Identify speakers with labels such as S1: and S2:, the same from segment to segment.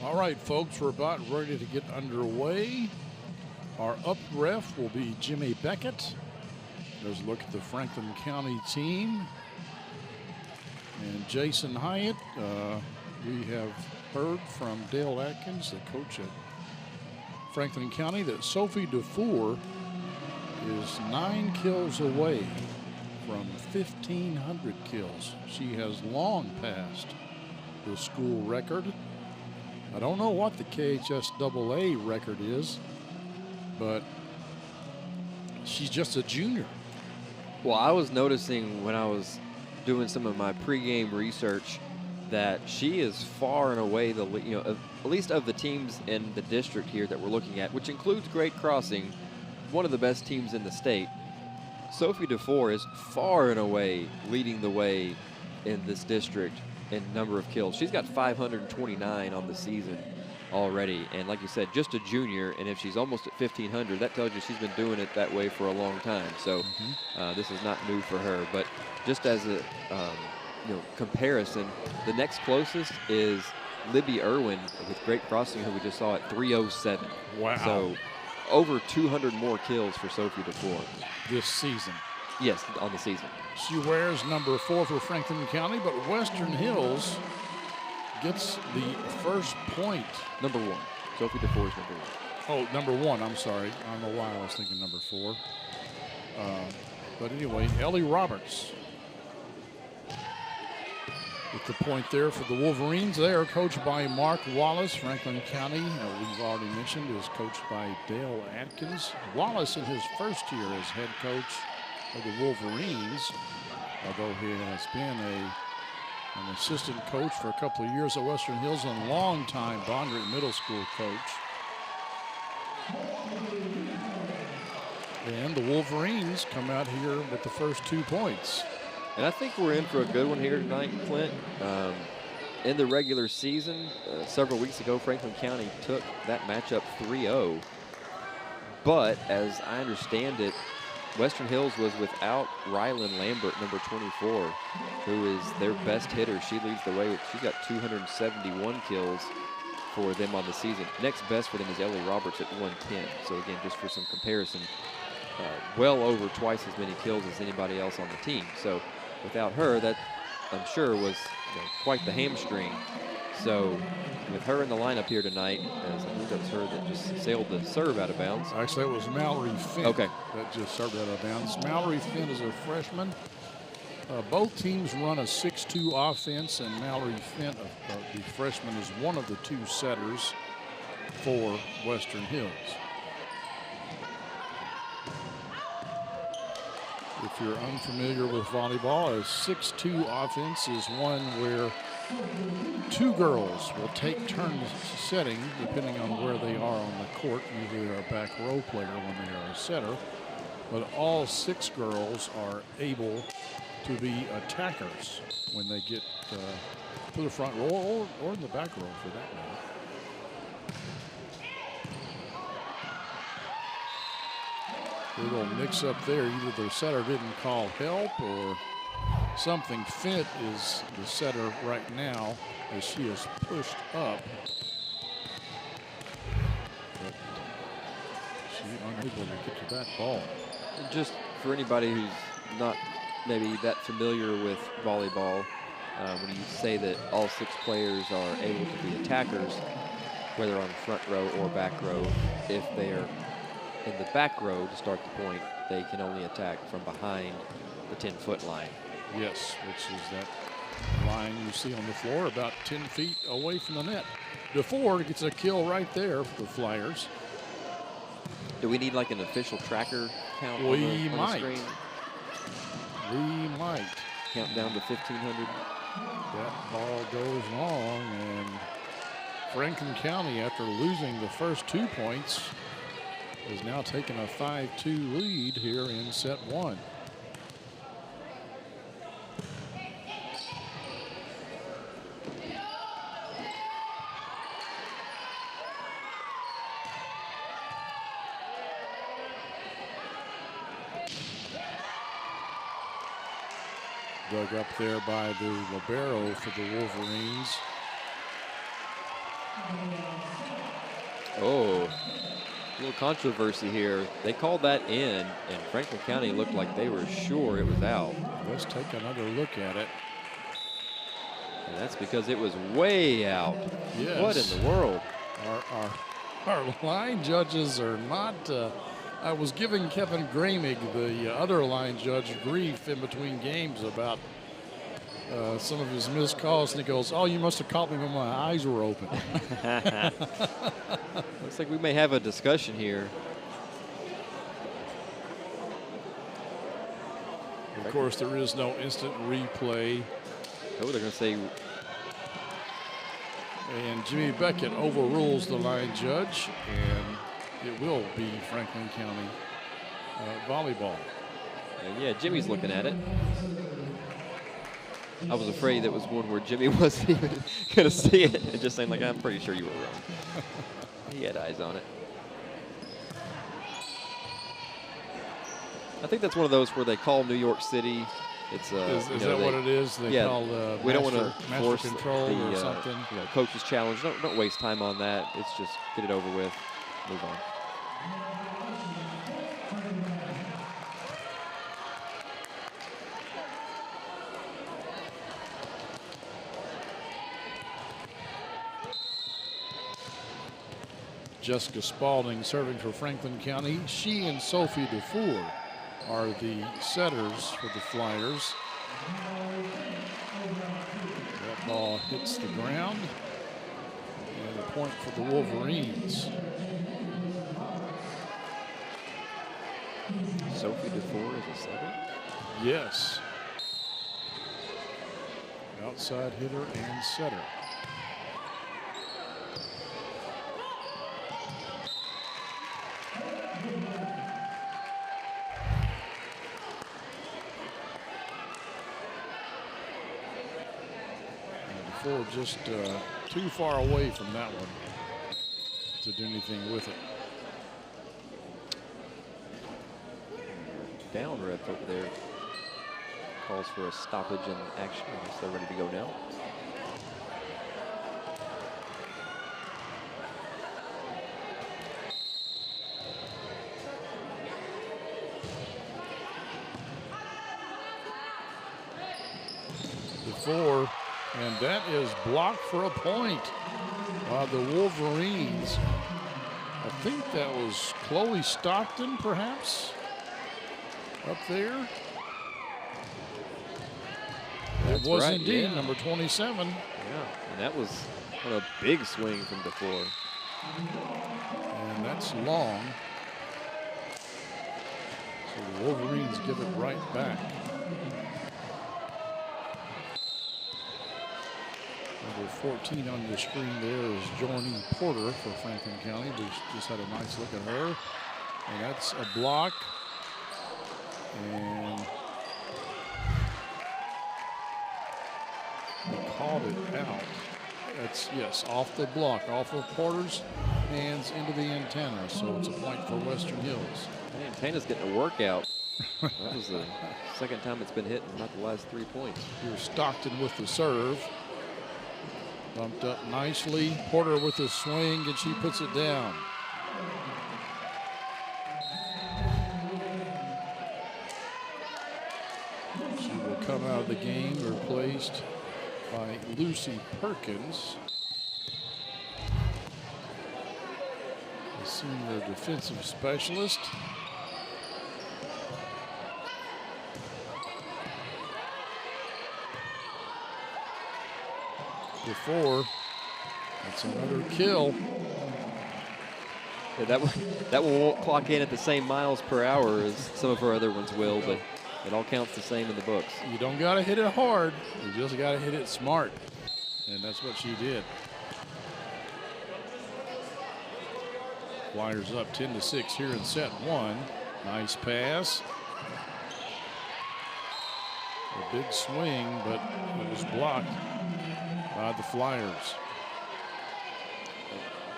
S1: All right, folks, we're about ready to get underway. Our up ref will be Jimmy Beckett. There's a look at the Franklin County team. And Jason Hyatt, we have heard from Dale Atkins, the coach at Franklin County, that Sophie DeFour is 9 kills away from 1,500 kills. She has long passed the school record. I don't know what the KHS AA record is, but she's just a junior.
S2: Well, I was noticing when I was doing some of my pregame research that she is far and away the, at least of the teams in the district here that we're looking at, which includes Great Crossing, one of the best teams in the state. Sophie DeFour is far and away leading the way in this district in number of kills. She's got 529 on the season already, and like you said, just a junior, and if she's almost at 1,500, that tells you she's been doing it that way for a long time. So this is not new for her. But just as a comparison, the next closest is Libby Irwin with Great Crossing, who we just saw at 307.
S1: Wow.
S2: So over 200 more kills for Sophie DeFour
S1: this season.
S2: Yes, on the season.
S1: She wears number 4 for Franklin County, but Western Hills gets the first point.
S2: Number 1. Sophie DeFour is number 1.
S1: Oh, number 1, I'm sorry. I don't know why I was thinking number 4. But anyway, Ellie Roberts with the point there for the Wolverines. They are coached by Mark Wallace. Franklin County, we've already mentioned, is coached by Dale Atkins. Wallace in his first year as head coach of the Wolverines, although he has been an assistant coach for a couple of years at Western Hills and a long-time Bondurant Middle School coach. And the Wolverines come out here with the first 2 points.
S2: And I think we're in for a good one here tonight, Clint. In the regular season, several weeks ago, Franklin County took that matchup 3-0. But as I understand it, Western Hills was without Rylan Lambert, number 24, who is their best hitter. She leads the way. She's got 271 kills for them on the season. Next best for them is Ellie Roberts at 110. So again, just for some comparison, well over twice as many kills as anybody else on the team. So without her, that I'm sure was quite the hamstring. So with her in the lineup here tonight, as I believe that was her that just sailed the serve out of bounds.
S1: Actually, it was Mallory Finn that just served out of bounds. Mallory Finn is a freshman. Both teams run a 6-2 offense, and Mallory Finn, the freshman, is one of the 2 setters for Western Hills. If you're unfamiliar with volleyball, a 6-2 offense is one where 2 girls will take turns setting depending on where they are on the court. Usually they're a back row player when they are a setter, but all 6 girls are able to be attackers when they get to the front row or in the back row for that matter. A little mix up there. Either the setter didn't call help or something. Fint is the setter right now as she is pushed up. But she's unable to get to that ball.
S2: Just for anybody who's not maybe that familiar with volleyball, when you say that all 6 players are able to be attackers, whether on front row or back row, if they are in the back row to start the point, they can only attack from behind the 10-foot line.
S1: Yes, which is that line you see on the floor about 10 feet away from the net. DeFour gets a kill right there for the Flyers.
S2: Do we need like an official tracker count
S1: We
S2: on the
S1: might.
S2: screen?
S1: We might.
S2: Count down to 1,500.
S1: That ball goes long, and Franklin County, after losing the first 2 points, is now taking a 5-2 lead here in set 1. Dug up there by the libero for the Wolverines.
S2: Oh, a little controversy here. They called that in, and Franklin County looked like they were sure it was out.
S1: Let's take another look at it.
S2: And that's because it was way out.
S1: Yes.
S2: What in the world?
S1: Our line judges are not. I was giving Kevin Gramig, the other line judge, grief in between games about some of his missed calls, and he goes, "Oh, you must have caught me when my eyes were open."
S2: Looks like we may have a discussion here.
S1: Of course, there is no instant replay.
S2: Oh, they're going to say.
S1: And Jimmy Beckett overrules the line judge, and it will be Franklin County volleyball.
S2: And yeah, Jimmy's looking at it. I was afraid that was one where Jimmy wasn't even going to see it and just saying, like, I'm pretty sure you were wrong. He had eyes on it. I think that's one of those where they call New York City. It's
S1: is that what it is? They call
S2: we don't want to force
S1: control or something.
S2: Coach's challenge. Don't waste time on that. It's just get it over with, move on.
S1: Jessica Spalding serving for Franklin County. She and Sophie DeFour are the setters for the Flyers. That ball hits the ground. And a point for the Wolverines.
S2: Sophie DeFour is a setter?
S1: Yes. Outside hitter and setter. Just too far away from that one to do anything with it.
S2: Down ref over there calls for a stoppage in action. I guess they're ready to go now.
S1: Before. And that is blocked for a point by the Wolverines. I think that was Chloe Stockton, perhaps, up there. It was
S2: right,
S1: indeed,
S2: yeah.
S1: number 27.
S2: Yeah, and that was a big swing from DeFour.
S1: And that's long. So the Wolverines give it right back. Number 14 on your screen there is Jordan Porter for Franklin County. We just had a nice look at her. And that's a block. And we called it out. That's, yes, off the block, off of Porter's hands into the antenna. So it's a point for Western Hills.
S2: The antenna's getting a workout. That was the second time it's been hit in about the last 3 points.
S1: Here's Stockton with the serve. Bumped up nicely. Porter with the swing, and she puts it down. She will come out of the game replaced by Lucy Perkins, the senior defensive specialist. Before, that's another kill.
S2: Yeah, that one won't clock in at the same miles per hour as some of our other ones will, but it all counts the same in the books.
S1: You don't got to hit it hard. You just got to hit it smart. And that's what she did. Flyers up 10-6 here in set one. Nice pass. A big swing, but it was blocked by the Flyers.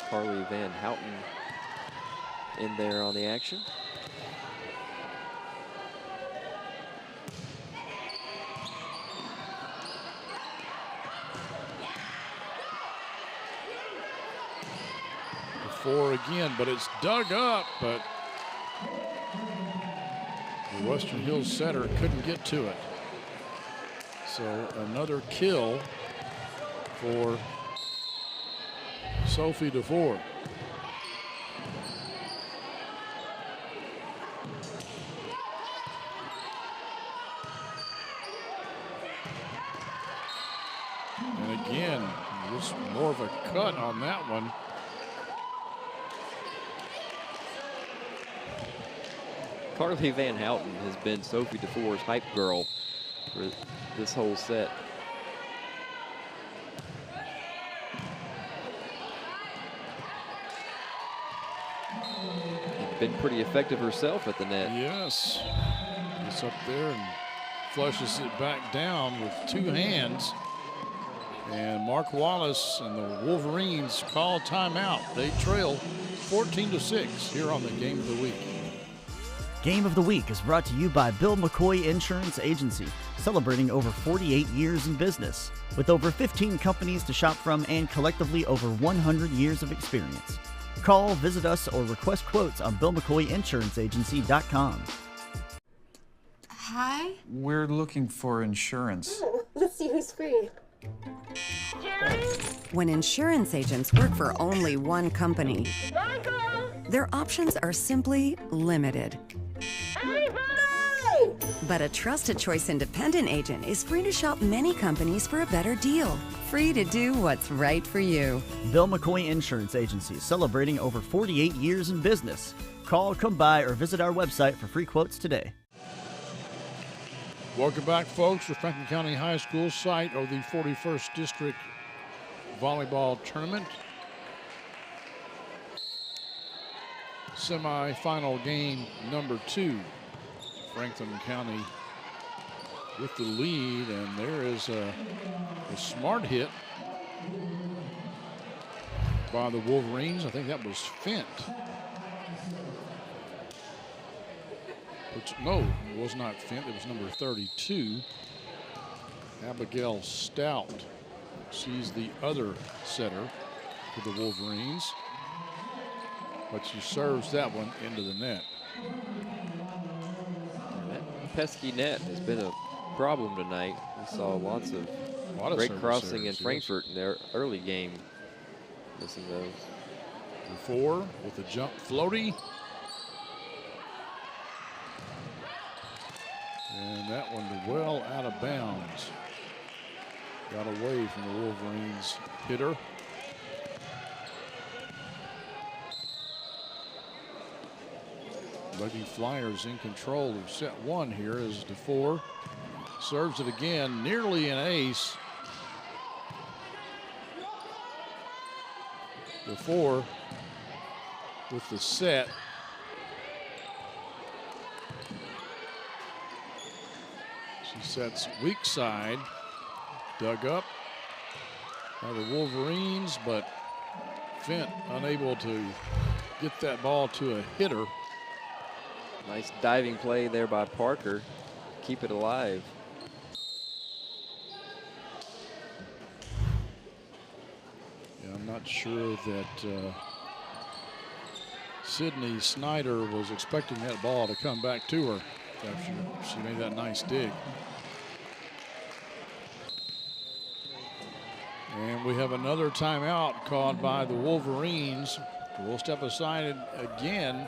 S2: Carly Van Houten in there on the action.
S1: DeFour again, but it's dug up, but the Western Hills setter couldn't get to it. So another kill for Sophie DeFour. And again, just more of a cut on that one.
S2: Carly Van Houten has been Sophie DeFour's hype girl for this whole set. Been pretty effective herself at the net.
S1: Yes. Gets up there and flushes it back down with two hands. And Mark Wallace and the Wolverines call timeout. They trail 14-6 here on the Game of the Week.
S3: Game of the Week is brought to you by Bill McCoy Insurance Agency, celebrating over 48 years in business. With over 15 companies to shop from and collectively over 100 years of experience. Call, visit us, or request quotes on BillMcCoyInsuranceAgency.com.
S4: Hi?
S5: We're looking for insurance.
S4: Let's see who's free.
S6: When insurance agents work for only one company, their options are simply limited. But a trusted choice independent agent is free to shop many companies for a better deal. Free to do what's right for you.
S3: Bill McCoy Insurance Agency, celebrating over 48 years in business. Call, come by, or visit our website for free quotes today.
S1: Welcome back, folks, to Franklin County High School site of the 41st District Volleyball Tournament. Semi-final game number 2. Franklin County with the lead, and there is a smart hit by the Wolverines. I think that was Fent. No, it was not Fent. It was number 32, Abigail Stout. She's the other setter for the Wolverines, but she serves that one into the net.
S2: That pesky net has been a problem tonight. We saw lots of great crossing in Frankfurt in their early game. Missing those.
S1: DeFour with a jump floaty. And that one well out of bounds. Got away from the Wolverines hitter. Lady Flyers in control of set 1 here as DeFour serves it again, nearly an ace. DeFour with the set. She sets weak side, dug up by the Wolverines, but Fent unable to get that ball to a hitter.
S2: Nice diving play there by Parker. Keep it alive.
S1: Yeah, I'm not sure that Sydney Snyder was expecting that ball to come back to her after she made that nice dig. And we have another timeout called by the Wolverines. We'll step aside again.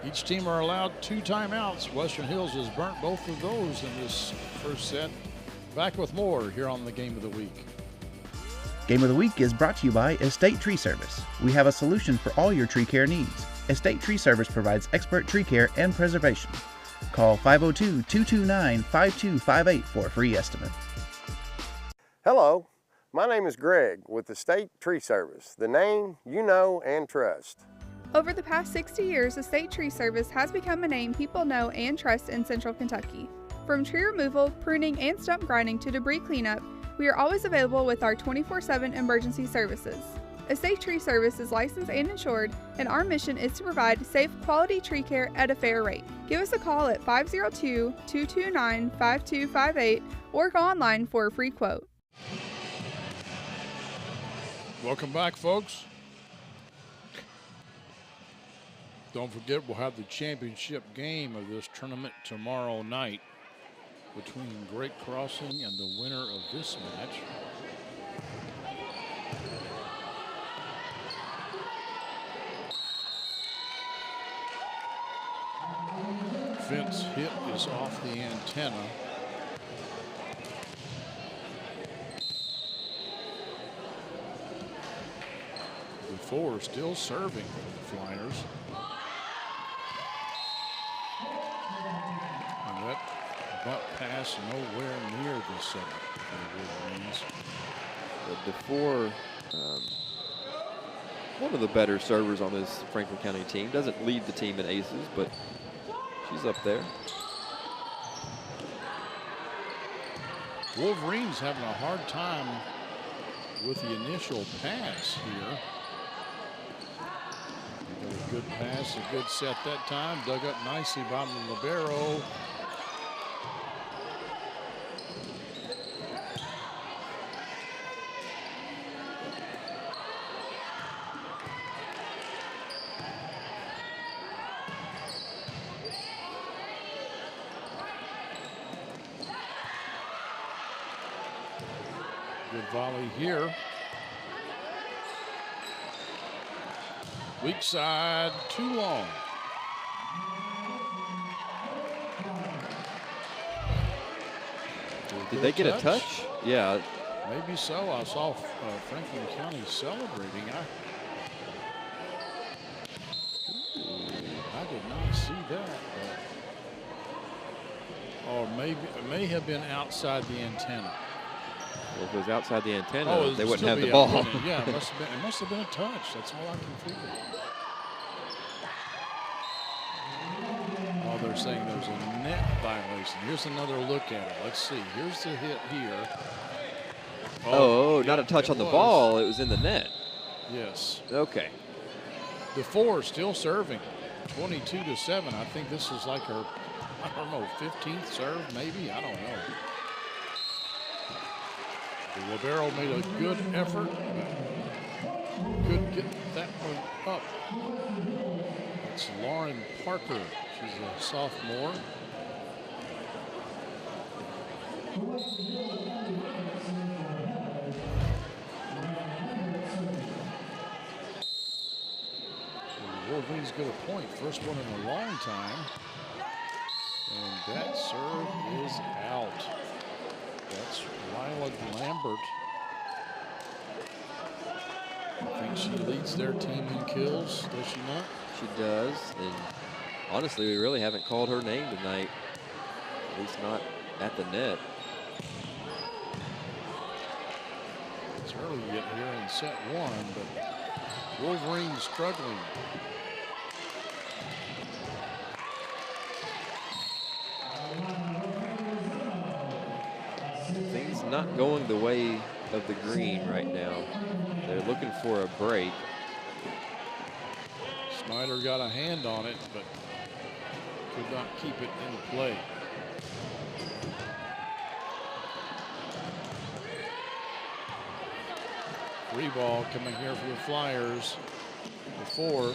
S1: Each team are allowed 2 timeouts. Western Hills has burnt both of those in this first set. Back with more here on the Game of the Week.
S7: Game of the Week is brought to you by Estate Tree Service. We have a solution for all your tree care needs. Estate Tree Service provides expert tree care and preservation. Call 502-229-5258 for a free estimate.
S8: Hello, my name is Greg with Estate Tree Service, the name you know and trust.
S9: Over the past 60 years, Estate Tree Service has become a name people know and trust in Central Kentucky. From tree removal, pruning, and stump grinding to debris cleanup, we are always available with our 24/7 emergency services. Estate Tree Service is licensed and insured, and our mission is to provide safe, quality tree care at a fair rate. Give us a call at 502-229-5258 or go online for a free quote.
S1: Welcome back, folks. Don't forget, we'll have the championship game of this tournament tomorrow night between Great Crossing and the winner of this match. Fence hit is off the antenna. DeFour still serving for the Flyers. And that butt pass nowhere near the center for the
S2: DeFour, one of the better servers on this Franklin County team. Doesn't lead the team in aces, but she's up there.
S1: Wolverines having a hard time with the initial pass here. A good pass, a good set that time. Dug up nicely by the libero. Good volley here. Weak side, too long.
S2: Did they get a touch? Yeah.
S1: Maybe so. I saw Franklin County celebrating. I did not see that. Or maybe it may have been outside the antenna.
S2: Well, if it was outside the antenna, they wouldn't have the
S1: out,
S2: ball.
S1: Yeah, it must have been a touch. That's all I can figure. Oh, they're saying there's a net violation. Here's another look at it. Let's see. Here's the hit here.
S2: Oh, not a touch on the ball. It was in the net.
S1: Yes.
S2: Okay.
S1: DeFour still serving. 22-7. I think this is like her, I don't know, 15th serve, maybe. I don't know. The libero made a good effort, but could get that one up. It's Lauren Parker. She's a sophomore. So Wolverines get a point. First one in a long time. And that serve is out. That's Lila Lambert. I think she leads their team in kills, does she not?
S2: She does, and honestly, we really haven't called her name tonight, at least not at the net.
S1: It's early yet here in set one, but Wolverines struggling.
S2: Things not going the way of the green right now. They're looking for a break.
S1: Snyder got a hand on it, but could not keep it in play. Free ball coming here for the Flyers. DeFour.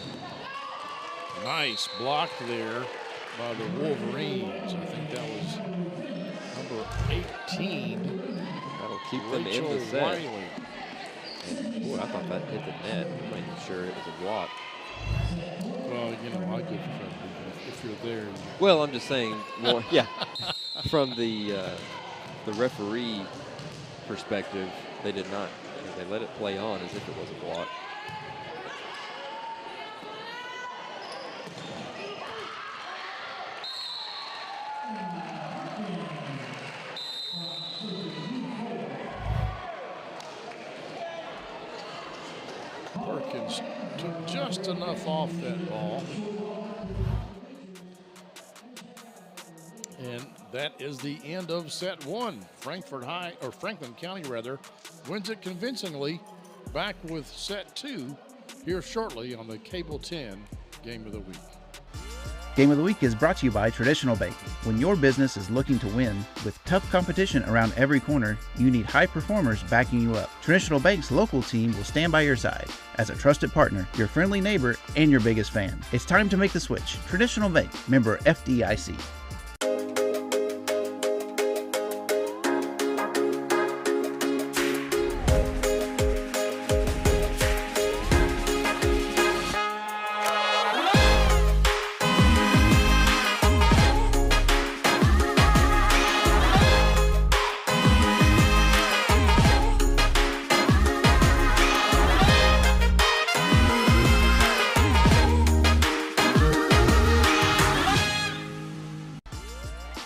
S1: Nice block there by the Wolverines. I think that was number 18.
S2: That'll keep them in the set. Boy, I thought that hit the net. I'm not even sure it was a block.
S1: Well, you know, I give you credit if you're there.
S2: Well, I'm just saying, well, yeah, from the referee perspective, they did not. They let it play on as if it was a block.
S1: Perkins took just enough off that ball. And that is the end of set one. Franklin County rather, wins it convincingly. Back with set two here shortly on the Cable 10 Game of the Week.
S7: Game of the Week is brought to you by Traditional Bank. When your business is looking to win, with tough competition around every corner, you need high performers backing you up. Traditional Bank's local team will stand by your side as a trusted partner, your friendly neighbor, and your biggest fan. It's time to make the switch. Traditional Bank, member FDIC.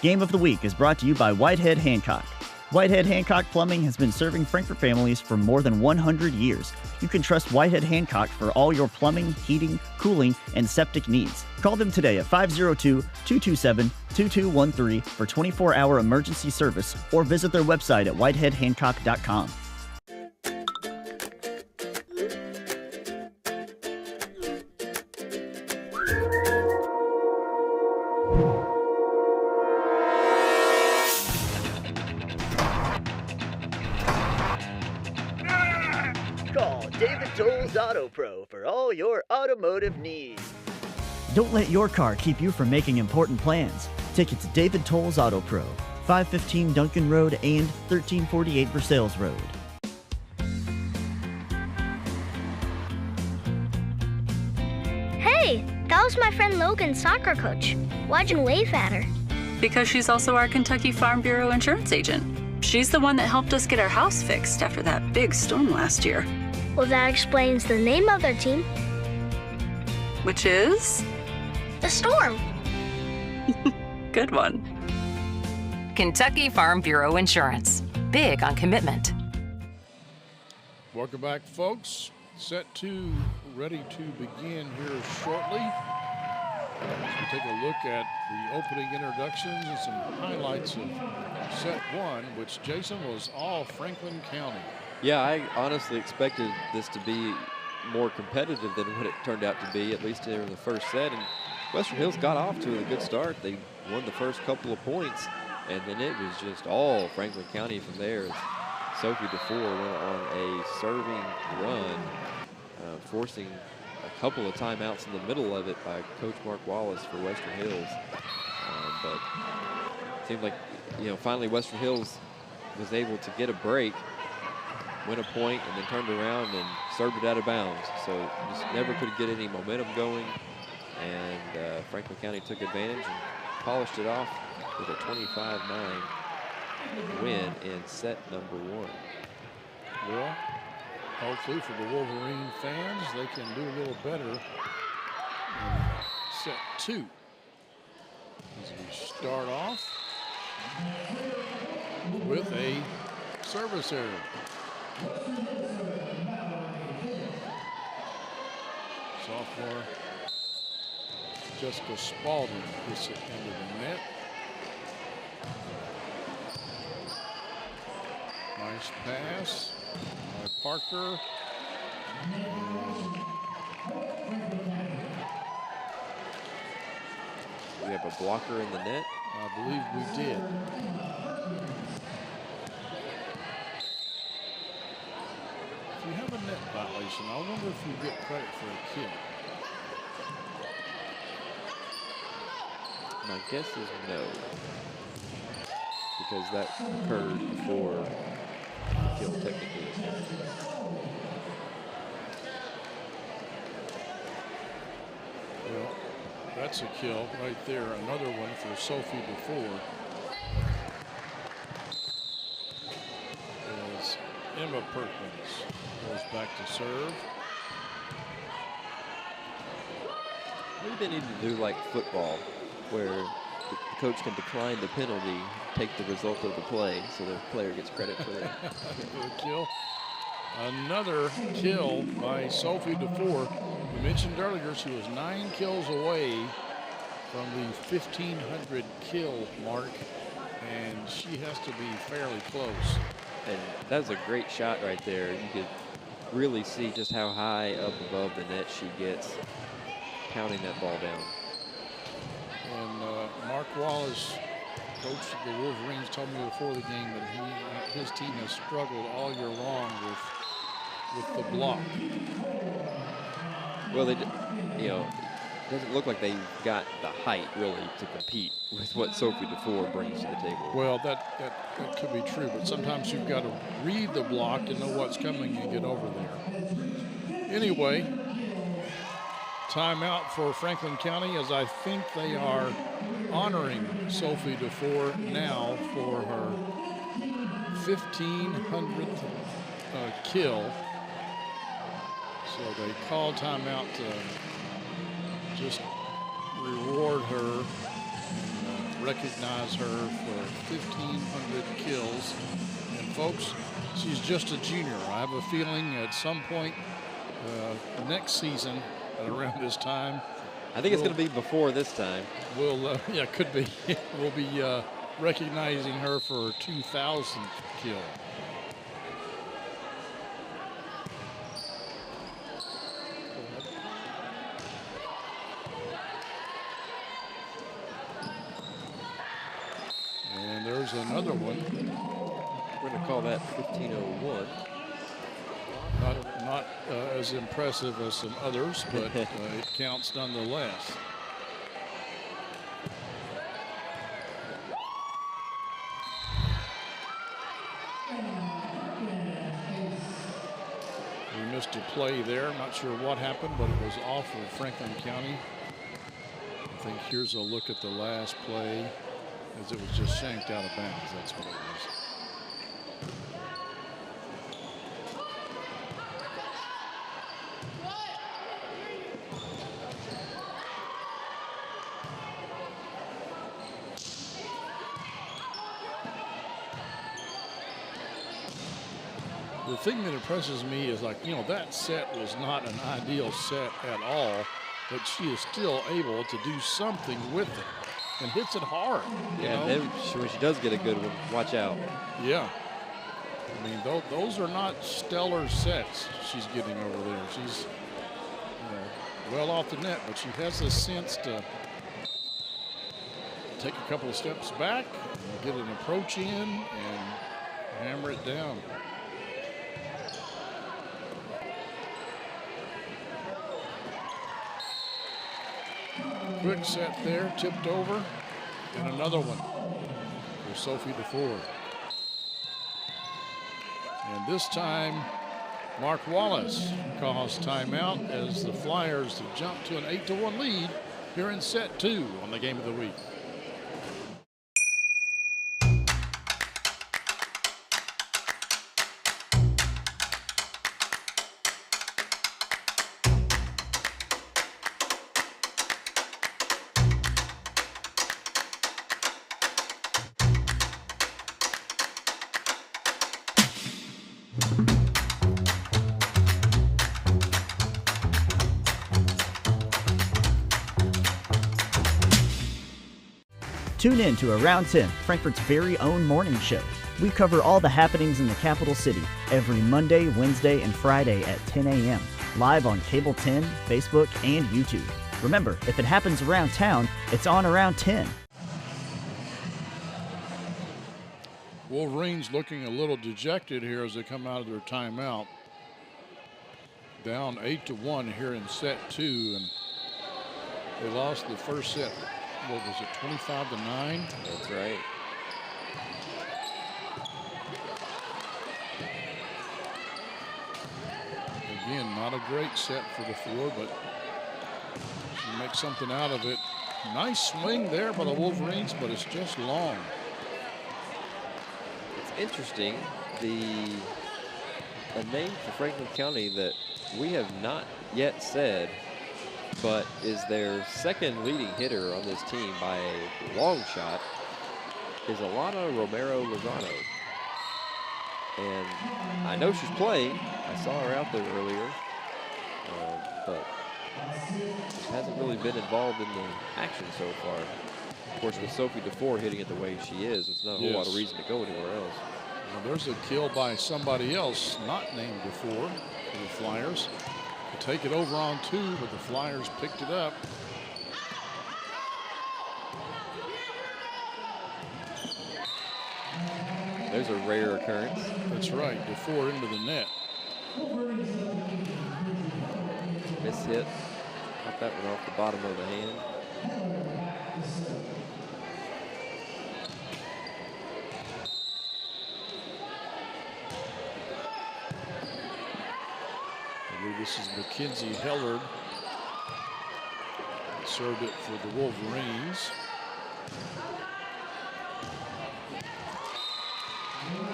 S3: Game of the Week is brought to you by Whitehead Hancock. Whitehead Hancock Plumbing has been serving Frankfort families for more than 100 years. You can trust Whitehead Hancock for all your plumbing, heating, cooling, and septic needs. Call them today at 502-227-2213 for 24-hour emergency service or visit their website at whiteheadhancock.com.
S4: Call David Toll's Auto Pro for all your automotive needs.
S3: Don't let your car keep you from making important plans. Take it to David Toll's Auto Pro, 515 Duncan Road and 1348 Versailles Road.
S10: Hey, that was my friend Logan's soccer coach. Why'd you wave at her?
S11: Because she's also our Kentucky Farm Bureau insurance agent. She's the one that helped us get our house fixed after that big storm last year.
S10: Well, that explains the name of their team.
S11: Which is?
S10: The Storm.
S11: Good one.
S12: Kentucky Farm Bureau Insurance. Big on commitment.
S1: Welcome back, folks. Set 2 ready to begin here shortly. As we take a look at the opening introductions and some highlights of set 1, which, Jason, was all Franklin County.
S2: Yeah, I honestly expected this to be more competitive than what it turned out to be, at least here in the first set. And Western Hills got off to a good start. They won the first couple of points, and then it was just all Franklin County from there. Sophie DeFour went on a serving run, forcing a couple of timeouts in the middle of it by Coach Mark Wallace for Western Hills. But it seemed like, finally Western Hills was able to get a break, win a point, and then turned around and served it out of bounds. So just never could get any momentum going. And Franklin County took advantage and polished it off with a 25-9 win in set number 1.
S1: Well, hopefully for the Wolverine fans, they can do a little better in set 2. As we start off with a service error. Sophomore Jessica Spalding gets it into the net. Nice pass by Parker.
S2: We have a blocker in the net.
S1: I believe we did. If you have a net violation, I wonder if you get credit for a kill.
S2: My guess is no, because that occurred before the kill technically was happened.
S1: Well, that's a kill right there. Another one for Sophie DeFour. As Emma Perkins goes back to serve.
S2: Maybe they need to do like football, where the coach can decline the penalty, take the result of the play, so the player gets credit for that.
S1: Good kill. Another kill by Sophie DeFour. We mentioned earlier she was 9 kills away from the 1,500 kill mark, and she has to be fairly close.
S2: And that was a great shot right there. You could really see just how high up above the net she gets, pounding that ball down.
S1: Mark Wallace, coach of the Wolverines, told me before the game that his team has struggled all year long with the block.
S2: Well, it doesn't look like they've got the height really to compete with what Sophie DeFour brings to the table.
S1: Well, that could be true, but sometimes you've got to read the block to know what's coming and get over there. Anyway, timeout for Franklin County, as I think they are honoring Sophie DeFour now for her 1,500th kill. So they call timeout to just reward her and recognize her for 1,500 kills. And folks, she's just a junior. I have a feeling at some point next season at around this time,
S2: I think it's going to be before this time.
S1: Yeah, could be. We'll be recognizing her for her 2,000th kill. And there's another one.
S2: We're going to call that 1501.
S1: Not as impressive as some others, but it counts nonetheless. We missed a play there. I'm not sure what happened, but it was off of Franklin County. I think here's a look at the last play, as it was just shanked out of bounds. That's what it was. The thing that impresses me is, like, that set was not an ideal set at all, but she is still able to do something with it and hits it hard.
S2: Yeah, and then when she does get a good one, watch out.
S1: Yeah. I mean, those are not stellar sets she's getting over there. She's well off the net, but she has a sense to take a couple of steps back, get an approach in, and hammer it down. Quick set there, tipped over, and another one for Sophie DeFour. And this time, Mark Wallace calls timeout as the Flyers have jumped to an 8-1 lead here in set 2 on the Game of the Week.
S3: Tune in to Around 10, Frankfort's very own morning show. We cover all the happenings in the capital city every Monday, Wednesday, and Friday at 10 a.m. live on Cable 10, Facebook, and YouTube. Remember, if it happens around town, it's on Around 10.
S1: Wolverines looking a little dejected here as they come out of their timeout. Down 8-1 here in set 2, and they lost the first set. What was it, 25-9?
S2: That's right.
S1: Again, not a great set for DeFour, but she makes something out of it. Nice swing there by the Wolverines, but it's just long.
S2: It's interesting, a name for Franklin County that we have not yet said, but is their second leading hitter on this team by a long shot, is Alana Romero Lozano. And I know she's playing. I saw her out there earlier, but she hasn't really been involved in the action so far. Of course, with Sophie DeFour hitting it the way she is, there's not a whole lot of reason to go anywhere else.
S1: Well, there's a kill by somebody else not named DeFour for the Flyers. To take it over on 2, but the Flyers picked it up.
S2: There's a rare occurrence.
S1: That's right, DeFour into the net.
S2: Miss hit. Got that one off the bottom of the hand.
S1: I believe this is Mackenzie Hellard. Served it for the Wolverines.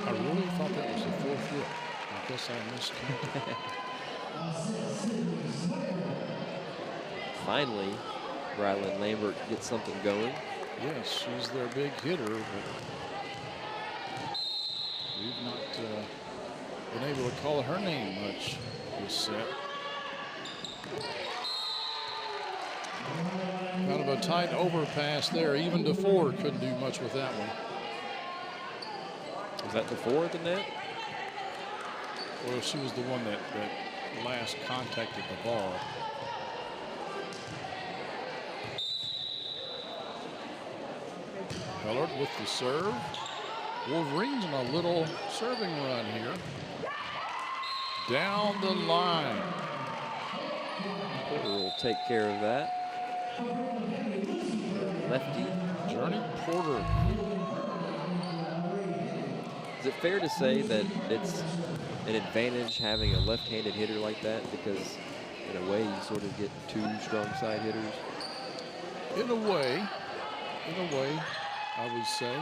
S1: I really thought that was the 4th hit. I guess I missed it.
S2: Finally, Ryland Lambert gets something going.
S1: Yes, she's their big hitter, but we've not been able to call her name much this set. Kind of a tight overpass there. Even DeFour couldn't do much with that one.
S2: Was that DeFour at the net?
S1: Well, she was the one that last contacted the ball. Hellard with the serve. Wolverines in a little serving run here. Down the line.
S2: Porter will take care of that. Lefty.
S1: Journey Porter.
S2: Is it fair to say that it's an advantage having a left-handed hitter like that? Because in a way, you sort of get 2 strong side hitters.
S1: In a way, I would say.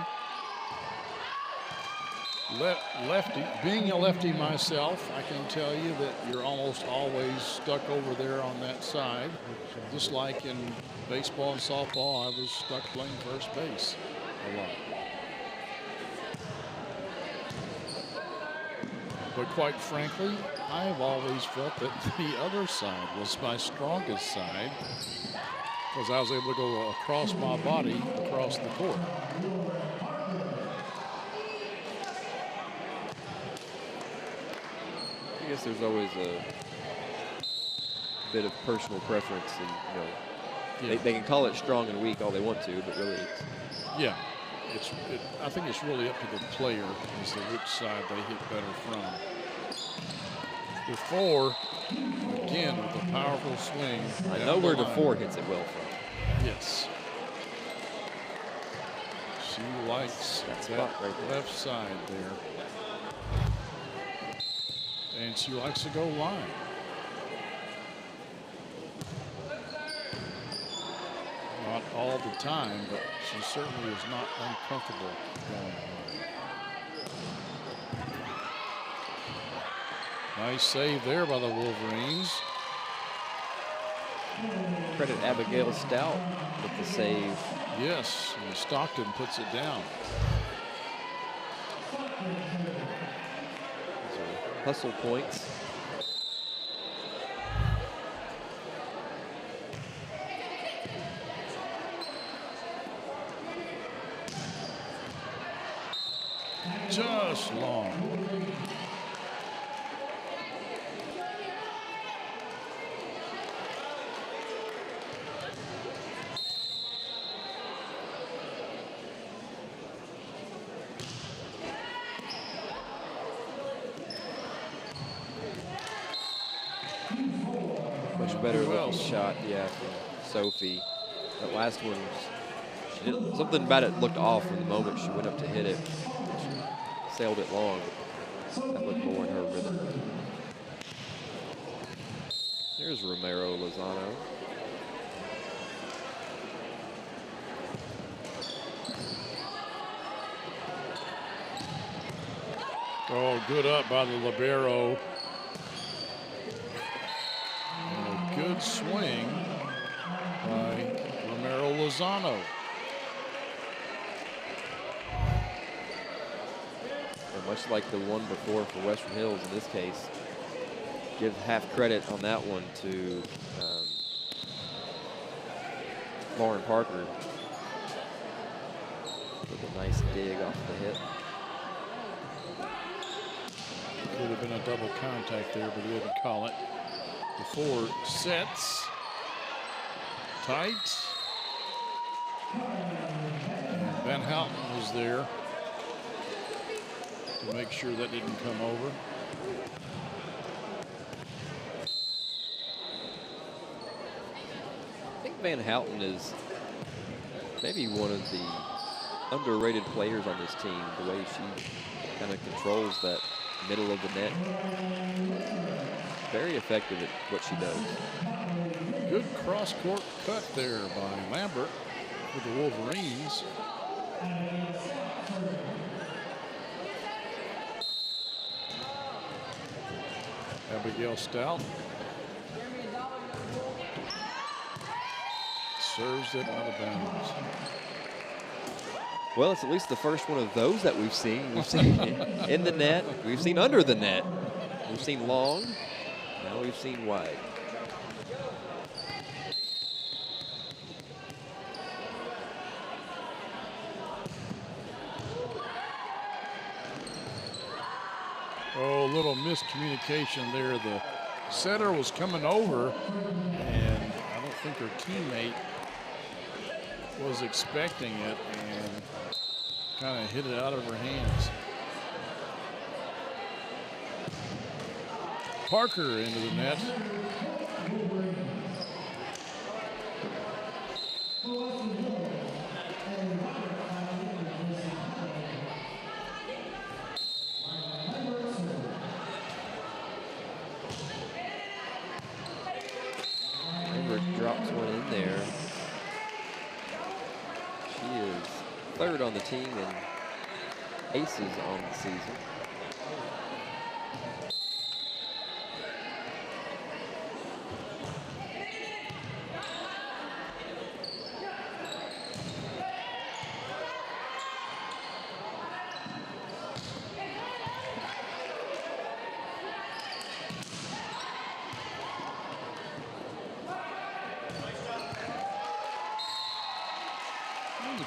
S1: Lefty, being a lefty myself, I can tell you that you're almost always stuck over there on that side. Just like in baseball and softball, I was stuck playing first base a lot. But quite frankly, I have always felt that the other side was my strongest side because I was able to go across my body, across the court.
S2: I guess there's always a bit of personal preference, and they can call it strong and weak all they want to, but really it's...
S1: Yeah, I think it's really up to the player as to which side they hit better from. DeFour, again, with a powerful swing.
S2: I know where DeFour hits it well from.
S1: Yes. She likes that right left side there. And she likes to go line. Not all the time, but she certainly is not uncomfortable going line. Nice save there by the Wolverines.
S2: Credit Abigail Stout with the save.
S1: Yes, and Stockton puts it down.
S2: Those are hustle points.
S1: Just long.
S2: Much better looking shot, yeah, from Sophie. That last one, something about it looked off from the moment she went up to hit it. She sailed it long. That looked more in her rhythm. Here's Romero Lozano.
S1: Oh, good up by the libero. And a good swing by Romero Lozano.
S2: And much like the one before for Western Hills in this case, give half credit on that one to Lauren Parker with a nice dig off the hit.
S1: Could have been a double contact there, but he didn't call it. DeFour sets. Tight. And Van Houten was there. to make sure that didn't come over.
S2: I think Van Houten is maybe one of the underrated players on this team, the way she kind of controls that middle of the net. Very effective at what she does.
S1: Good cross-court cut there by Lambert for the Wolverines. Abigail Stout serves it out of bounds.
S2: Well, it's at least the first one of those that we've seen. We've seen in the net. We've seen under the net. We've seen long. Now we've seen wide.
S1: Oh, a little miscommunication there. The setter was coming over, and I don't think her teammate was expecting it and kind of hit it out of her hands. Parker into the net.
S2: Drops one in there. She is third on the team and aces on the season.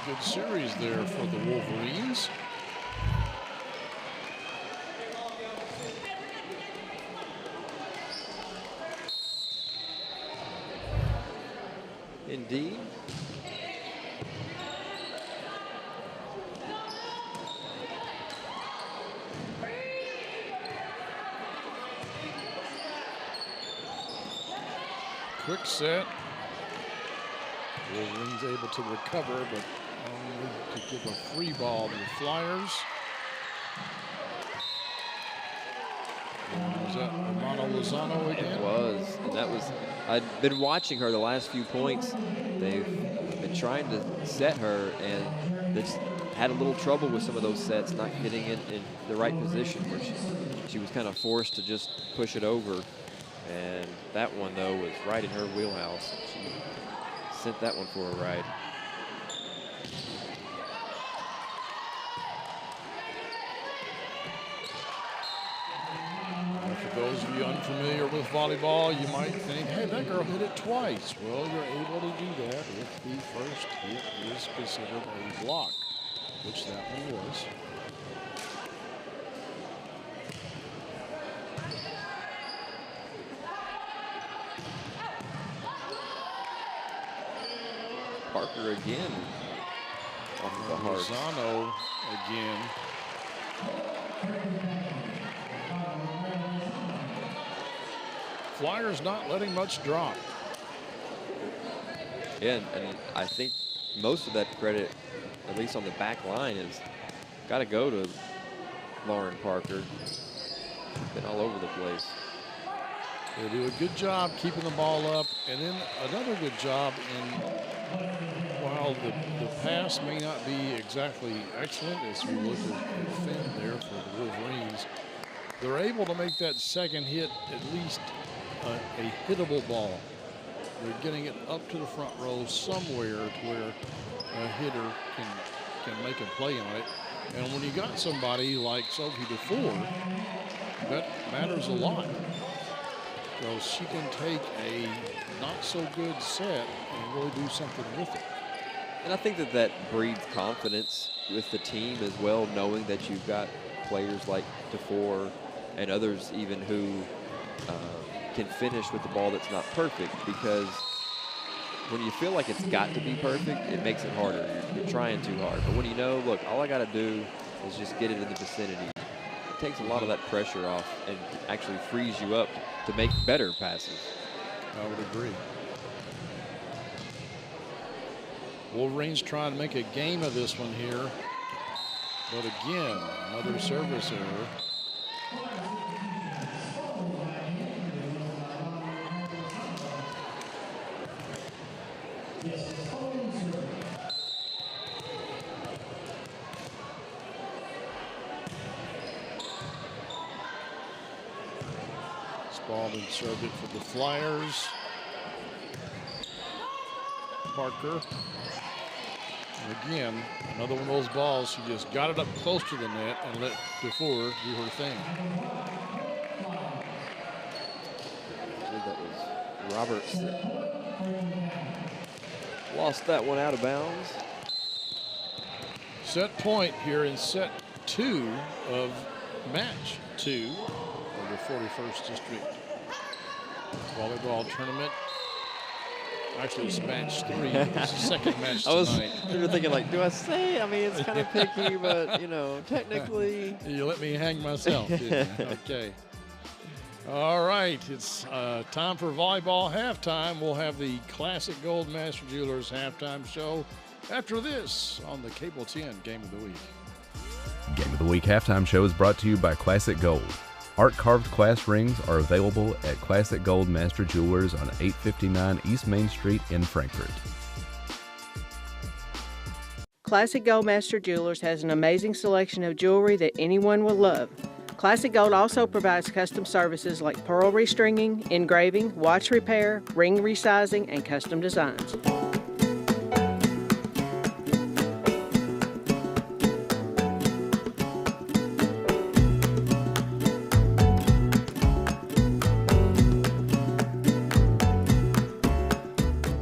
S1: Good series there for the Wolverines.
S2: Indeed.
S1: Quick set. Wolverines able to recover, but only to give a free ball to the Flyers. Was that Romano Lozano again?
S2: It was, and that was, I'd been watching her the last few points. They've been trying to set her, and they just had a little trouble with some of those sets, not getting it in the right position, where she was kind of forced to just push it over. And that one, though, was right in her wheelhouse. She sent that one for a ride.
S1: For those of you unfamiliar with volleyball, you might think, hey, that girl hit it twice. Well, you're able to do that if the first hit is considered a block, which that one was.
S2: Parker again off of the heart.
S1: Lozano again. Flyers not letting much drop.
S2: Yeah, and I think most of that credit, at least on the back line, is got to go to Lauren Parker. Been all over the place.
S1: They do a good job keeping the ball up, and then another good job in, while the pass may not be exactly excellent, as we look at Finn there for the Wolverines, they're able to make that second hit at least a hittable ball. They're getting it up to the front row somewhere to where a hitter can make a play on it. And when you got somebody like Sophie DeFour, that matters a lot, because she can take a not so good set and really do something with it.
S2: And I think that breeds confidence with the team as well, knowing that you've got players like DeFour and others even who can finish with the ball that's not perfect, because when you feel like it's got to be perfect, it makes it harder. You're trying too hard. But when you know, look, all I got to do is just get it in the vicinity, takes a lot of that pressure off and actually frees you up to make better passes.
S1: I would agree. Wolverines trying to make a game of this one here. But again, another service error. Spalding served it for the Flyers. Parker. And again, another one of those balls. She just got it up close to the net and let DeFour do her thing.
S2: I believe that was Roberts that lost that one out of bounds.
S1: Set point here in set 2 of match 2 of the 41st District Volleyball Tournament. Actually, it's match 3. It's the second match tonight.
S2: You were thinking, like, do I say? I mean, it's kind of picky, but, you know, technically.
S1: You let me hang myself, didn't you? Okay. All right, it's time for volleyball halftime. We'll have the Classic Gold Master Jewelers halftime show after this on the Cable 10 Game of the Week.
S13: Game of the Week halftime show is brought to you by Classic Gold. Art-carved class rings are available at Classic Gold Master Jewelers on 859 East Main Street in Frankfort.
S14: Classic Gold Master Jewelers has an amazing selection of jewelry that anyone will love. Classic Gold also provides custom services like pearl restringing, engraving, watch repair, ring resizing, and custom designs.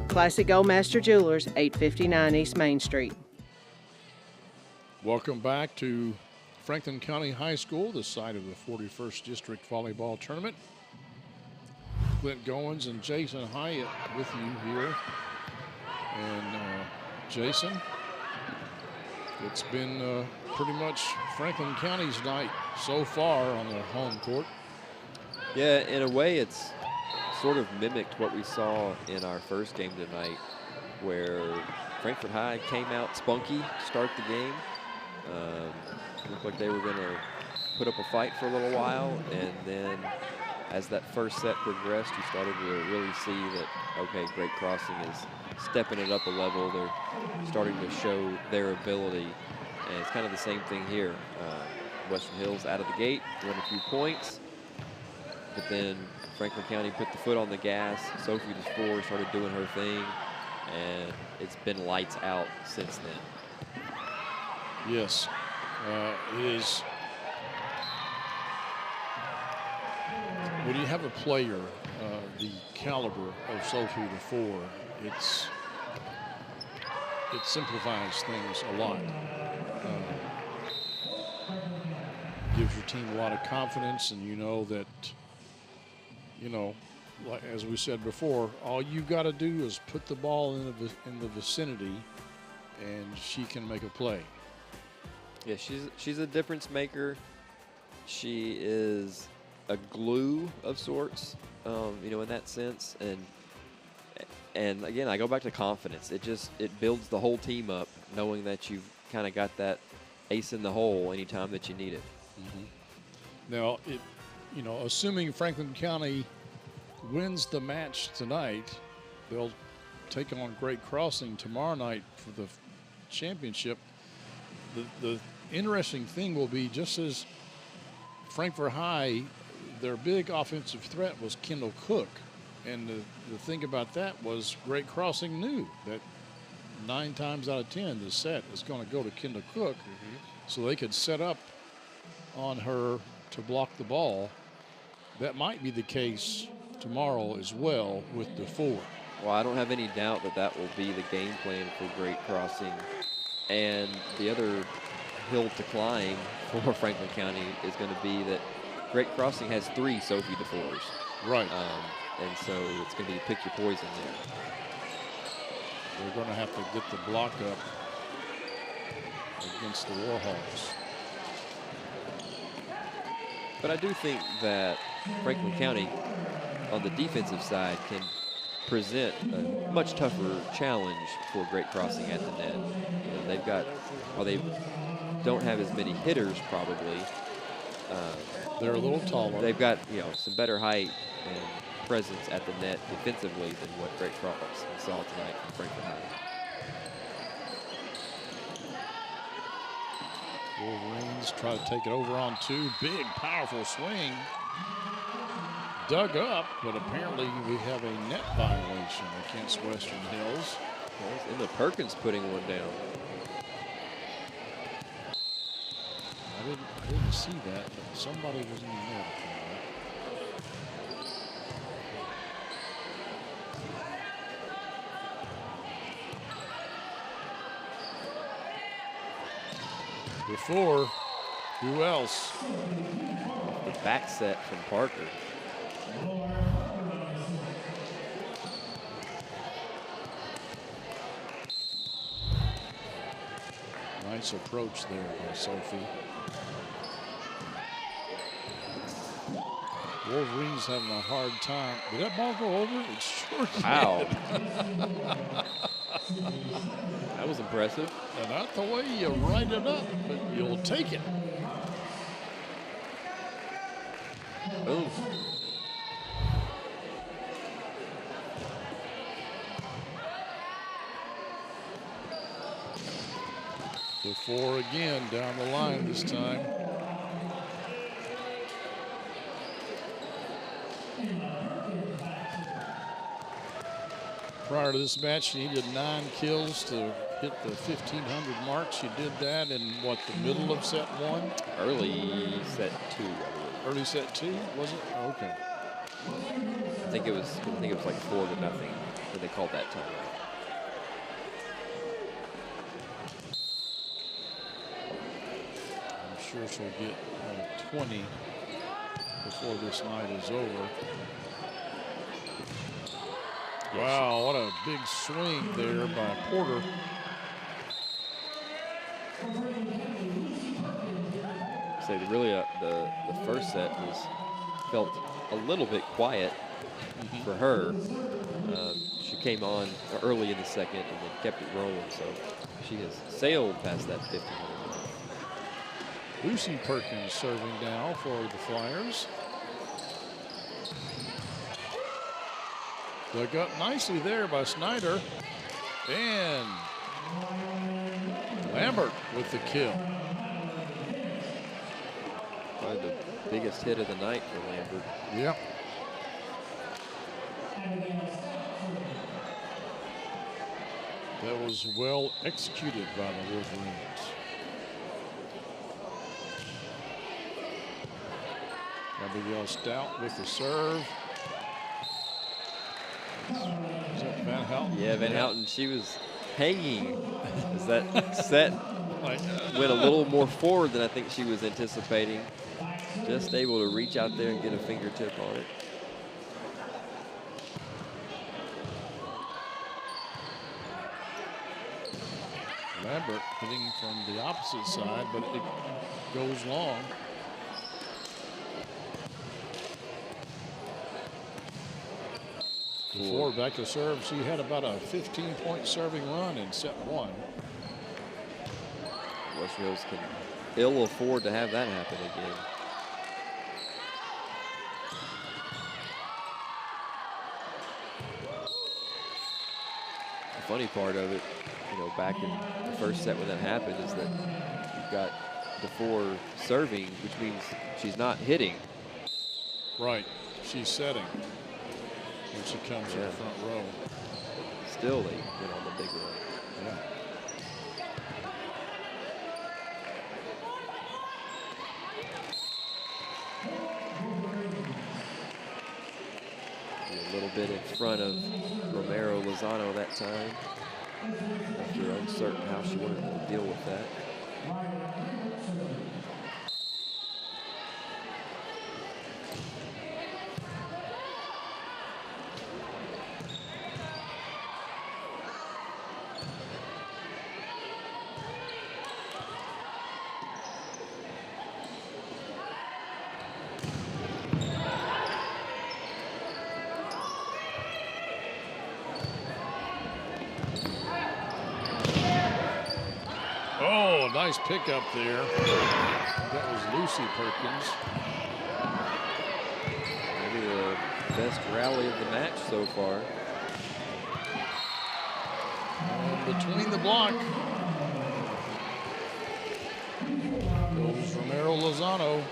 S14: Classic Gold Master Jewelers, 859 East Main Street.
S1: Welcome back to Franklin County High School, the site of the 41st District Volleyball Tournament. Clint Goins and Jason Hyatt with you here. And Jason, it's been pretty much Franklin County's night so far on the home court.
S2: Yeah, in a way, it's sort of mimicked what we saw in our first game tonight, where Frankfort High came out spunky to start the game. Looked like they were going to put up a fight for a little while, and then as that first set progressed, you started to really see that, okay, Great Crossing is stepping it up a level. They're starting to show their ability, and it's kind of the same thing here. Western Hills out of the gate, won a few points, but then Franklin County put the foot on the gas. Sophie DeFour started doing her thing, and it's been lights out since then.
S1: Yes, it is. When you have a player the caliber of Sophie DeFour, it simplifies things a lot. Gives your team a lot of confidence, and you know that, you know, like as we said before, all you got to do is put the ball in the vicinity, and she can make a play.
S2: Yeah, she's a difference maker. She is a glue of sorts, you know, in that sense. And again, I go back to confidence. It builds the whole team up, knowing that you've kind of got that ace in the hole anytime that you need it.
S1: Mm-hmm. Now, you know, assuming Franklin County wins the match tonight, they'll take on Great Crossing tomorrow night for the championship. The interesting thing will be, just as Frankfort High, their big offensive threat was Kendall Cook. And the thing about that was Great Crossing knew that 9 times out of 10 the set is going to go to Kendall Cook. Mm-hmm. So they could set up on her to block the ball. That might be the case tomorrow as well with DeFour.
S2: Well, I don't have any doubt that that will be the game plan for Great Crossing. And the other hill to climb for Franklin County is going to be that Great Crossing has 3 Sophie DeFours.
S1: Right.
S2: And so it's going to be pick your poison there.
S1: They're going to have to get the block up against the Warhawks.
S2: But I do think that Franklin County, on the defensive side, can present a much tougher challenge for Great Crossing at the net. They've got, while they don't have as many hitters probably,
S1: they're a little taller.
S2: They've got, you know, some better height and presence at the net defensively than what Great Crossing saw tonight from Frankfort High.
S1: Wolverines try to take it over on 2. Big, powerful swing. Dug up, but apparently we have a net violation against Western Hills.
S2: Well, Emma Perkins putting one down.
S1: I didn't see that, but somebody was in the net. Before, who else?
S2: The back set from Parker.
S1: Nice approach there by Sophie. Wolverines having a hard time. Did that ball go over? It sure did.
S2: Wow. That was impressive.
S1: And not the way you write it up, but you'll take it.
S2: Ooh.
S1: Before again down the line this time. Prior to this match, she needed 9 kills to hit the 1,500 mark. She did that in what, the middle of set 1?
S2: Early set 2, I believe.
S1: Early set 2, was it? Okay.
S2: I think it was like 4-0 when they called that time.
S1: I'm sure she'll get 20 before this night is over. Wow, what a big swing there by Porter.
S2: Say really, the first set felt a little bit quiet for her. She came on early in the second and then kept it rolling, so she has sailed past that 1,500 mark.
S1: Lucy Perkins serving now for the Flyers. Dug up nicely there by Snyder. And Lambert with the kill.
S2: Probably the biggest hit of the night for Lambert.
S1: Yep. That was well executed by the Wolverines. Abigail Stout with the serve. Is that Van Houten?
S2: Yeah, Van Houten, she was hanging as that set went a little more forward than I think she was anticipating. Just able to reach out there and get a fingertip on it.
S1: Lambert hitting from the opposite side, but it goes long. Before back to serve, she had about a 15-point serving run in set 1.
S2: Western Hills can ill afford to have that happen again. The funny part of it, you know, back in the first set when that happened is that you've got DeFour serving, which means she's not hitting.
S1: Right, she's setting when she comes in the front row.
S2: Still, they get on the big run.
S1: Yeah.
S2: A little bit in front of Romero Lozano that time, after uncertain how she wanted to deal with that.
S1: Oh, nice pickup there. That was Lucy Perkins.
S2: Maybe the best rally of the match so far.
S1: And between the block goes Romero Lozano.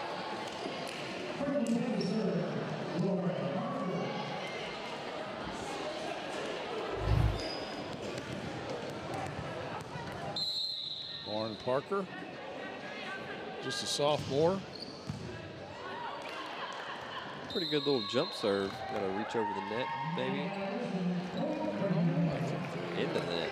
S1: Lauren Parker, just a sophomore.
S2: Pretty good little jump serve. Got to reach over the net, maybe. Into the net.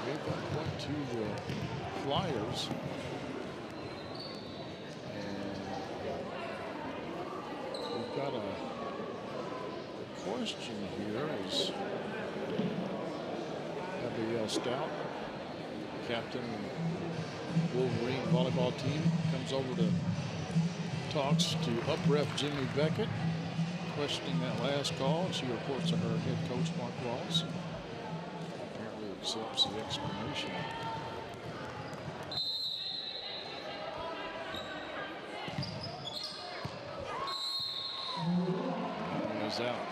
S1: Gave that point to the Flyers. And we've got a question here. Is Abigail Stout, captain of the Wolverine volleyball team, comes over to talks to up ref Jimmy Beckett, questioning that last call. She reports to her head coach Mark Wallace. Apparently accepts the explanation. That was out.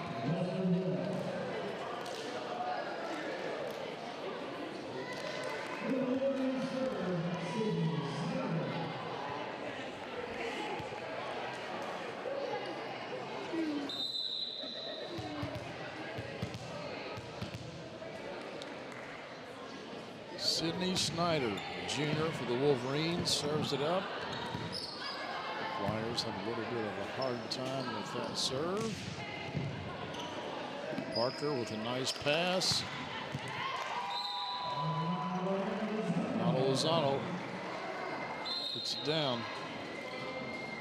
S1: Sydney Snyder, junior for the Wolverines, serves it up. The Flyers have a little bit of a hard time with that serve. Parker with a nice pass. Lozano puts it down.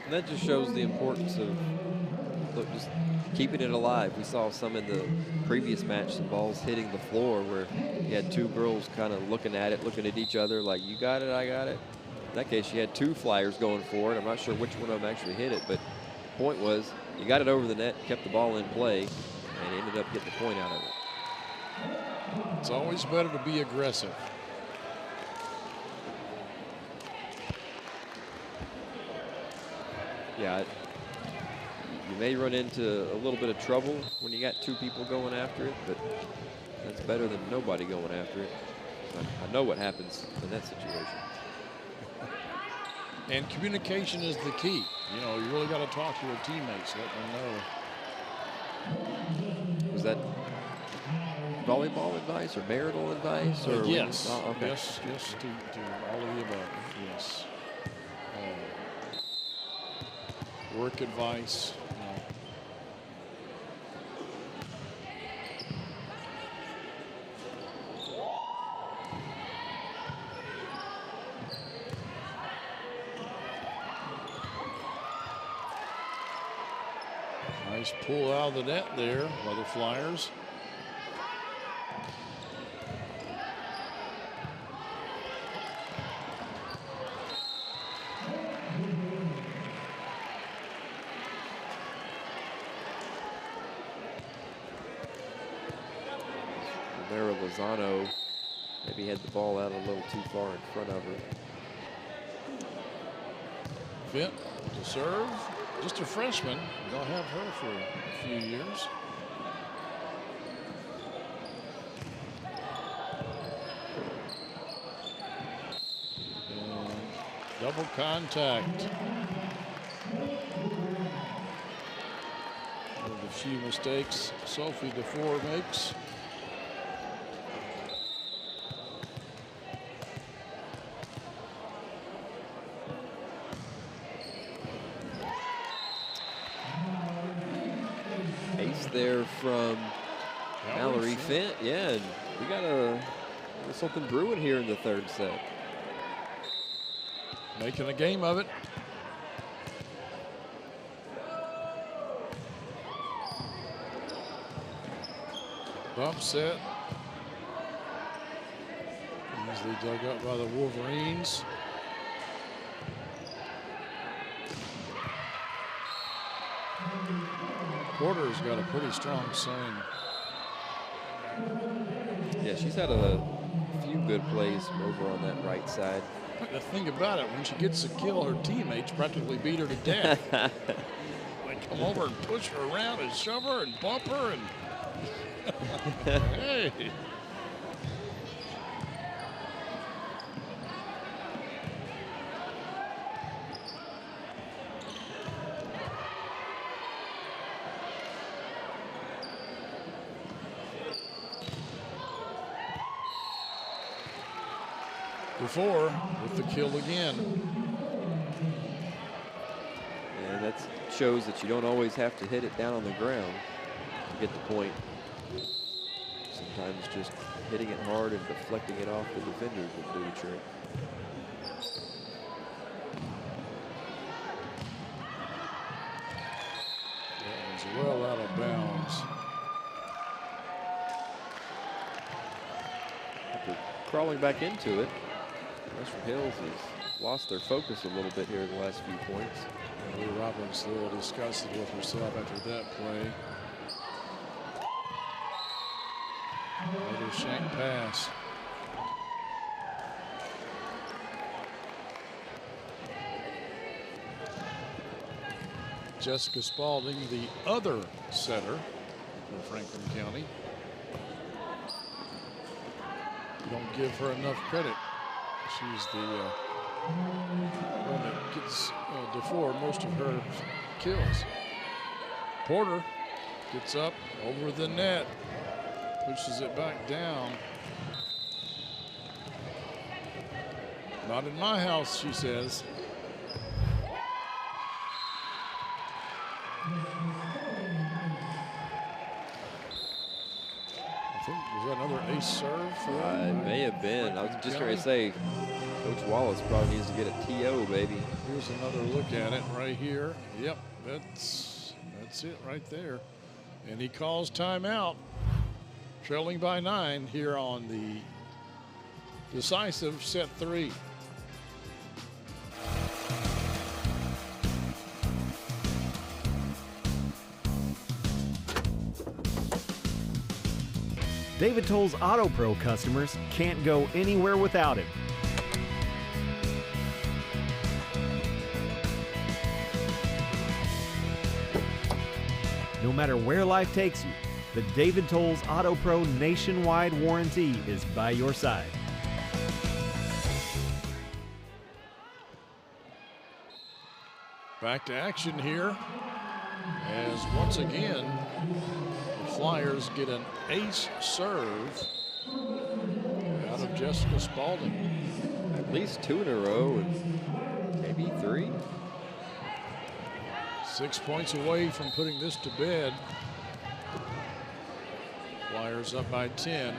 S2: And that just shows the importance of just keeping it alive. We saw some in the previous match, some balls hitting the floor where you had two girls kind of looking at it, looking at each other like, you got it, I got it. In that case, you had two Flyers going for it. I'm not sure which one of them actually hit it, but the point was you got it over the net, kept the ball in play, and ended up getting the point out of it.
S1: It's always better to be aggressive.
S2: Yeah, you may run into a little bit of trouble when you got two people going after it, but that's better than nobody going after it. I know what happens in that situation.
S1: And communication is the key. You know, you really got to talk to your teammates, let them know.
S2: Was that volleyball advice or marital advice? Or
S1: yes.
S2: Oh, okay.
S1: Yes, to all of the above, yes. Work advice. Nice pull out of the net there by the Flyers.
S2: Lozano maybe had the ball out a little too far in front of her.
S1: Fint to serve. Just a freshman. They'll have her for a few years. And double contact. One of the few mistakes Sophie DeFour makes.
S2: There from Mallory Fint. Yeah, and we got something brewing here in the third set.
S1: Making a game of it. Bump set. Easily dug up by the Wolverines. Porter's got a pretty strong swing.
S2: Yeah, she's had a few good plays over on that right side.
S1: The thing about it, when she gets a kill, her teammates practically beat her to death. They come over and push her around and shove her and bump her and hey. DeFour with the kill again.
S2: And that shows that you don't always have to hit it down on the ground to get the point. Sometimes just hitting it hard and deflecting it off the defenders will do the trick.
S1: That was well out of bounds.
S2: After crawling back into it, Western Hills has lost their focus a little bit here in the last few points.
S1: Lee Roberts a little disgusted with herself after that play. Another shank pass. Jessica Spalding, the other setter for Franklin County. You don't give her enough credit. She's the one that gets DeFour most of her kills. Porter gets up over the net, pushes it back down. Not in my house, she says. I think, was that another ace serve for them?
S2: It may have been. I was just going to say, Coach Wallace probably needs to get a TO, baby.
S1: Here's another look at it right here. Yep, that's it right there. And he calls timeout, trailing by 9 here on the decisive set 3.
S15: David Toll's Auto Pro customers can't go anywhere without him. No matter where life takes you, the David Toll's Auto Pro nationwide warranty is by your side.
S1: Back to action here, as once again, the Flyers get an ace serve out of Jessica Spalding.
S2: At least 2 in a row, and maybe 3.
S1: 6 points away from putting this to bed. Flyers up by 10.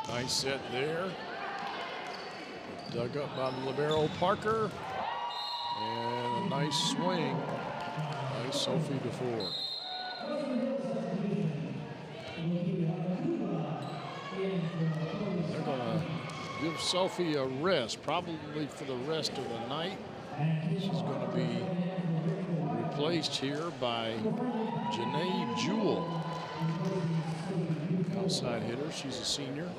S1: Nice set there. Dug up by the libero Parker. And a nice swing by Sophie DeFour. They're going to give Sophie a rest, probably for the rest of the night. She's going to be replaced here by Janae Jewell. Outside hitter, she's a senior.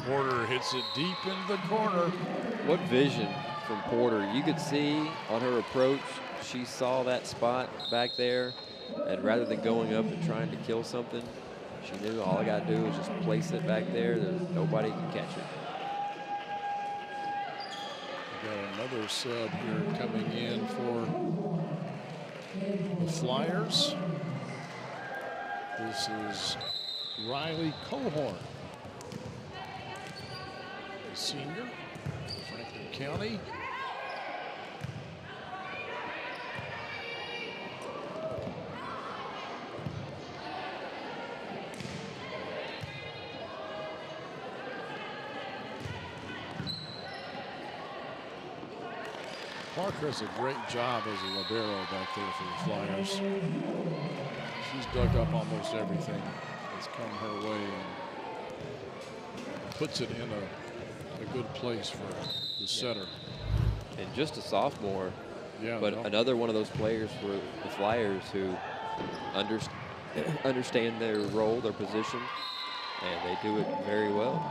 S1: Porter hits it deep in the corner.
S2: What vision from Porter. You could see on her approach, she saw that spot back there, and rather than going up and trying to kill something, she knew all I got to do is just place it back there. Nobody can catch it.
S1: We got another sub here coming in for the Flyers. This is Riley Cohorn, a senior, Franklin County. Parker does a great job as a libero back there for the Flyers. She's dug up almost everything that's come her way and puts it in a good place for the setter.
S2: And just a sophomore, but
S1: no.
S2: another one of those players for the Flyers who understand their role, their position, and they do it very well.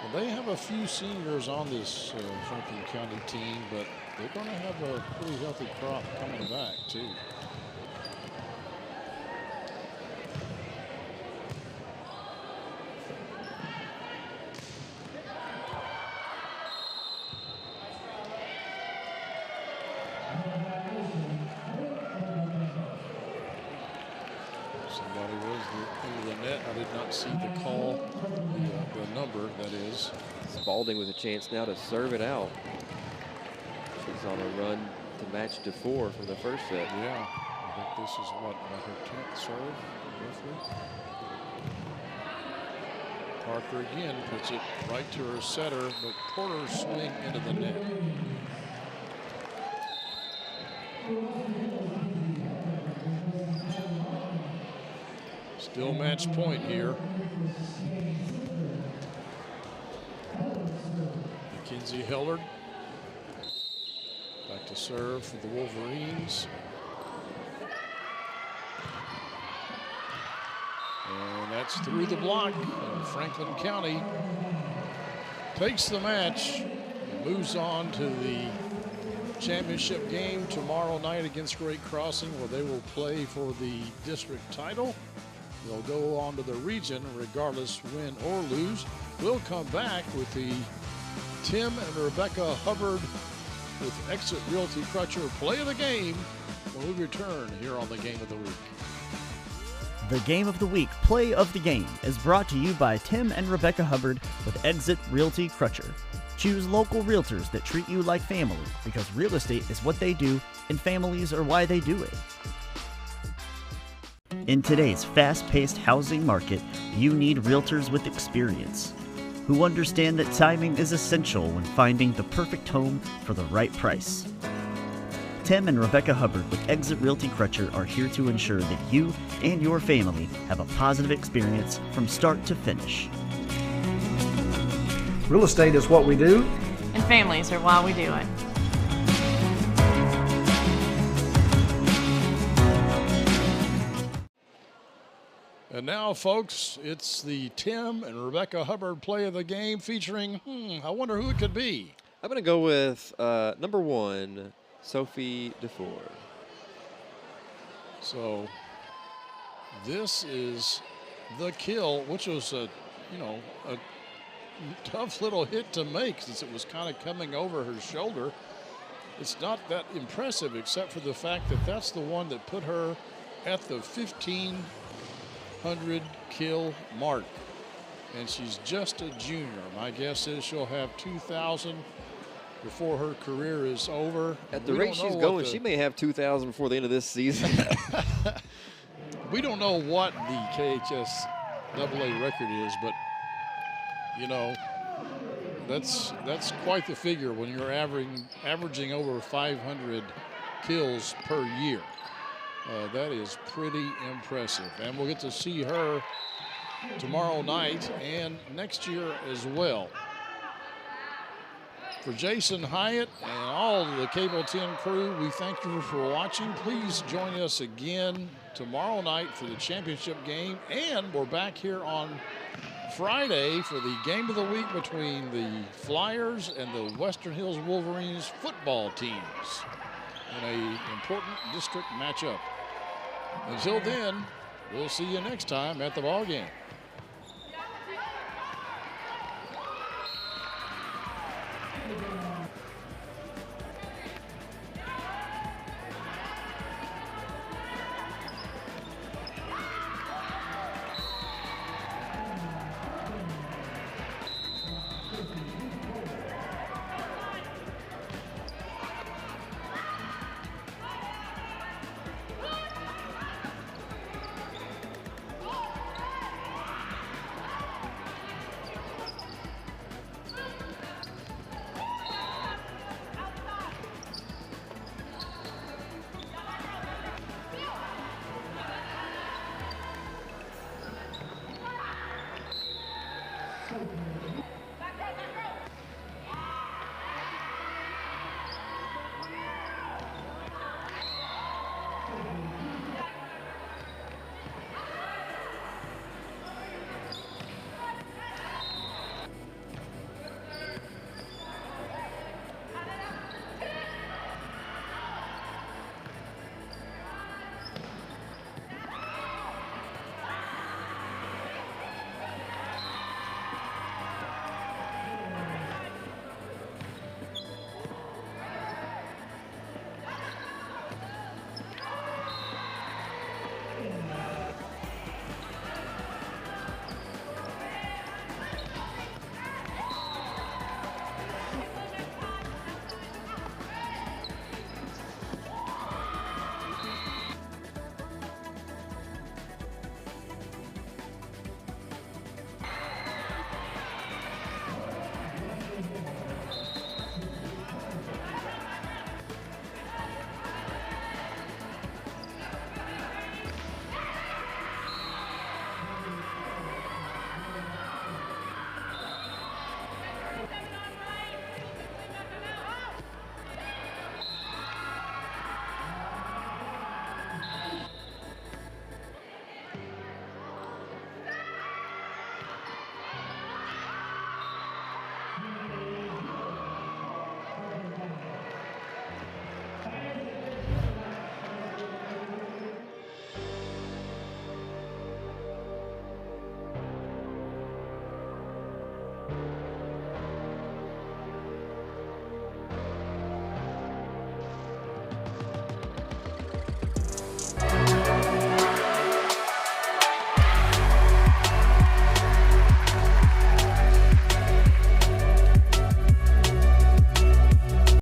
S1: Well, they have a few seniors on this Franklin County team, but they're going to have a pretty healthy crop coming back, too. Somebody was into the net. I did not see the call, the number, that is.
S2: Spalding with a chance now to serve it out. She's on a run to match DeFour from the first set.
S1: Yeah, I think this is what, her 10th serve, roughly. Parker again puts it right to her setter, but Porter's swing into the net. Still match point here. Mackenzie Hillard back to serve for the Wolverines. And that's through the block. And Franklin County takes the match and moves on to the championship game tomorrow night against Great Crossing, where they will play for the district title. They'll go on to the region regardless, win or lose. We'll come back with the Tim and Rebecca Hubbard with Exit Realty Crutcher play of the game when we return here on the Game of the Week.
S3: The Game of the Week Play of the Game is brought to you by Tim and Rebecca Hubbard with Exit Realty Crutcher. Choose local realtors that treat you like family, because real estate is what they do and families are why they do it. In today's fast-paced housing market, you need realtors with experience who understand that timing is essential when finding the perfect home for the right price. Tim and Rebecca Hubbard with Exit Realty Crutcher are here to ensure that you and your family have a positive experience from start to finish.
S16: Real estate is what we do,
S17: and families are why we do it.
S1: And now, folks, it's the Tim and Rebecca Hubbard play of the game featuring, I wonder who it could be.
S2: I'm going to go with number 1, Sophie DeFour.
S1: So this is the kill, which was a tough little hit to make since it was kind of coming over her shoulder. It's not that impressive except for the fact that that's the one that put her at the 1,500 kill mark. And she's just a junior. My guess is she'll have 2,000 before her career is over.
S2: At the rate she's going, she may have 2,000 before the end of this season.
S1: We don't know what the KHS AA record is, but you know, that's quite the figure when you're averaging over 500 kills per year. That is pretty impressive, and we'll get to see her tomorrow night and next year as well. For Jason Hyatt and all of the Cable 10 crew, we thank you for watching. Please join us again tomorrow night for the championship game, and we're back here on Friday for the game of the week between the Flyers and the Western Hills Wolverines football teams in an important district matchup. Until then, we'll see you next time at the ball game.